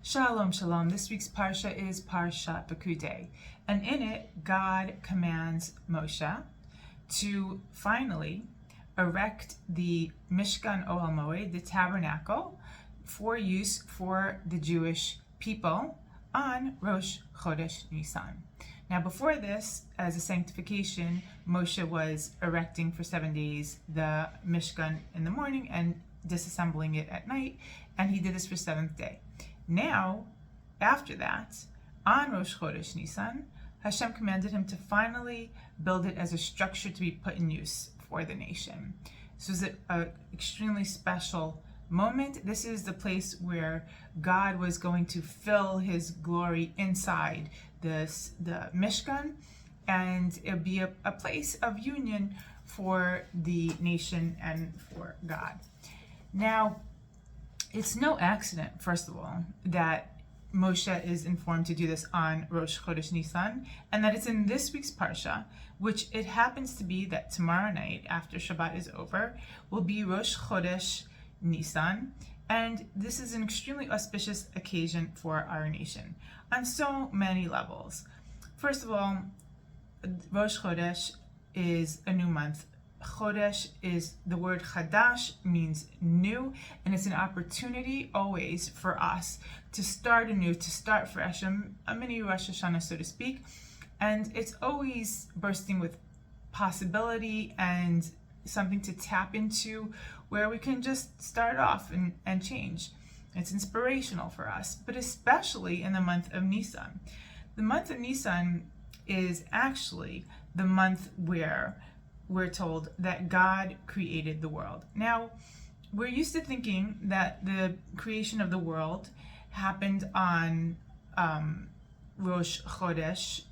Shalom, shalom. This week's Parsha is Parshat Pikudei, and in it, God commands Moshe to finally erect the Mishkan Ohel Moed, the tabernacle, for use for the Jewish people on Rosh, Chodesh, Nissan. Now, before this, as a sanctification, Moshe was erecting for 7 days the Mishkan in the morning and disassembling it at night, and he did this for seventh day. Now, after that, on Rosh Chodesh Nissan, Hashem commanded him to finally build it as a structure to be put in use for the nation. This was an extremely special moment. This is the place where God was going to fill his glory inside the Mishkan, and it would be a place of union for the nation and for God. Now, it's no accident, first of all, that Moshe is informed to do this on Rosh Chodesh Nissan, and that it's in this week's Parsha, which it happens to be that tomorrow night, after Shabbat is over, will be Rosh Chodesh Nissan, and this is an extremely auspicious occasion for our nation on so many levels. First of all, Rosh Chodesh is a new month. Chodesh is the word Chadash, means new, and it's an opportunity always for us to start anew, to start fresh, a mini Rosh Hashanah, so to speak, and it's always bursting with possibility and something to tap into where we can just start off and change. It's inspirational for us, but especially in the month of Nissan. The month of Nissan is actually the month where we're told that God created the world. Now, we're used to thinking that the creation of the world happened on Rosh Chodesh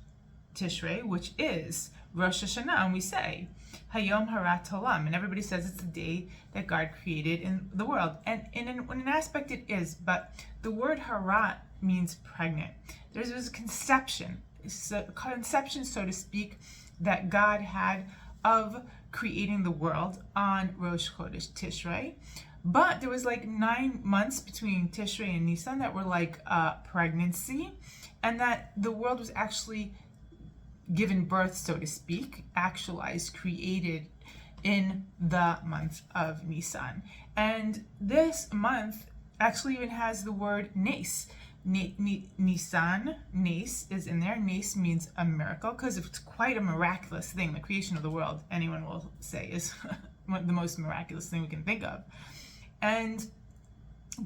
Tishrei, which is Rosh Hashanah, and we say Hayom Harat Olam, and everybody says it's the day that God created in the world. And in an aspect it is, but the word Harat means pregnant. There's a conception, so to speak, that God had of creating the world on Rosh Chodesh Tishrei, but there was like 9 months between Tishrei and Nissan that were like pregnancy, and that the world was actually given birth, so to speak, actualized, created in the month of Nissan. And this month actually even has the word Nes. Nissan, Nes is in there. Nes means a miracle, because it's quite a miraculous thing. The creation of the world, anyone will say, is the most miraculous thing we can think of. And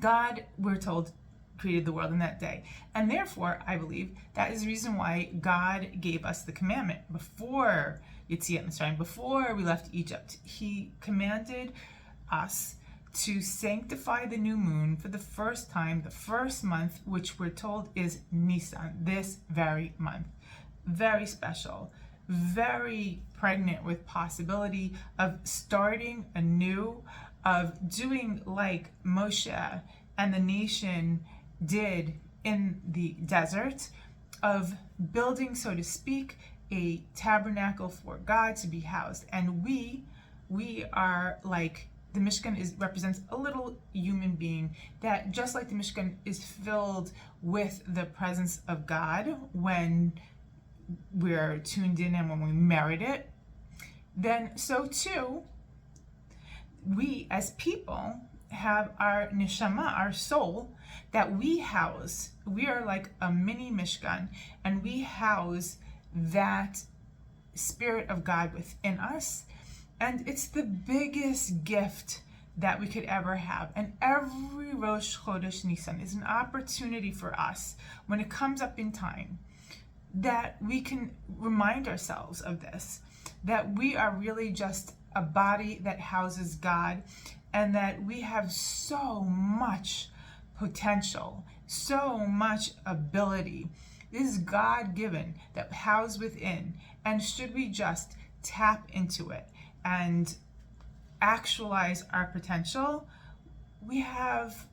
God, we're told, created the world in that day. And therefore, I believe that is the reason why God gave us the commandment before Yetziat Mitzrayim, before we left Egypt. He commanded us to sanctify the new moon for the first time, the first month, which we're told is Nissan, this very month. Very special, very pregnant with possibility of starting anew, of doing like Moshe and the nation did in the desert, of building, so to speak, a tabernacle for God to be housed. And we are like, the Mishkan represents a little human being that, just like the Mishkan is filled with the presence of God when we're tuned in and when we merit it, then so too we as people have our neshama, our soul, that we house. We are like a mini Mishkan, and we house that Spirit of God within us. And it's the biggest gift that we could ever have. And every Rosh Chodesh Nissan is an opportunity for us, when it comes up in time, that we can remind ourselves of this, that we are really just a body that houses God, and that we have so much potential, so much ability. This is God-given, that housed within. And should we just tap into it and actualize our potential, we have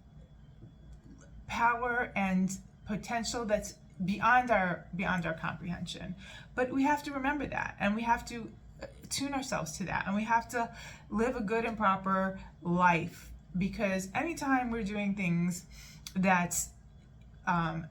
power and potential that's beyond our comprehension. But we have to remember that, and we have to tune ourselves to that, and we have to live a good and proper life, because anytime we're doing things that's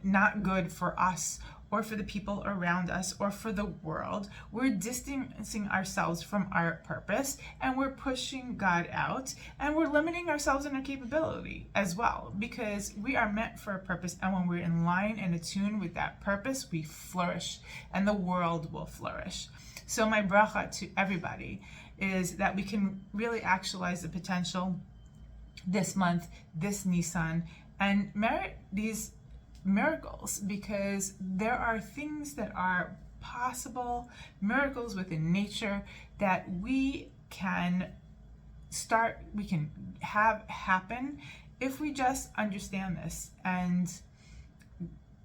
not good for us or for the people around us or for the world. We're distancing ourselves from our purpose, and we're pushing God out, and we're limiting ourselves in our capability as well, because we are meant for a purpose, and when we're in line and attuned with that purpose, we flourish and the world will flourish. So my bracha to everybody is that we can really actualize the potential this month, this Nissan, and merit these miracles, because there are things that are possible, miracles within nature that we can have happen if we just understand this and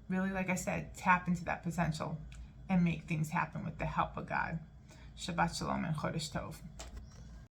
really, like I said, tap into that potential and make things happen with the help of God. Shabbat Shalom and Chodesh Tov.